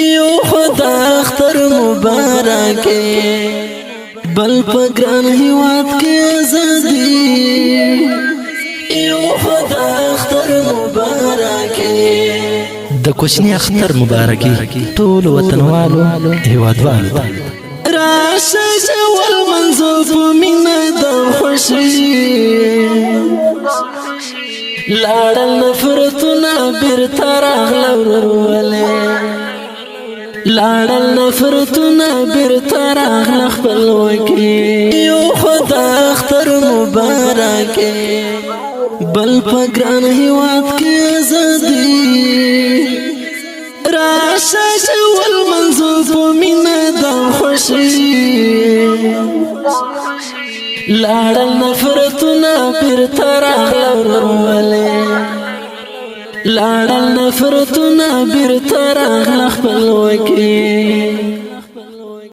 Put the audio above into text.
یو خدا اختر مبارک بل پګران هیواد کې آزادي یو خدا اختر مبارک د کوچنی اختر مبارکي ټول وطنوالو هیوادوالو راشه جوال منزل په مینه د خوشي لاړل نفرتونه بیرته راغله لاړل نفرتونه بیرته راغله خپلواکي یو خدا اختر مبارک بل پګران هیواد کې آزادي راشه جوال منزل په مینه د خوشي لاړل نفرتونه بیرته راغله لاړل نفرتونه بیرته راغله خپلواکي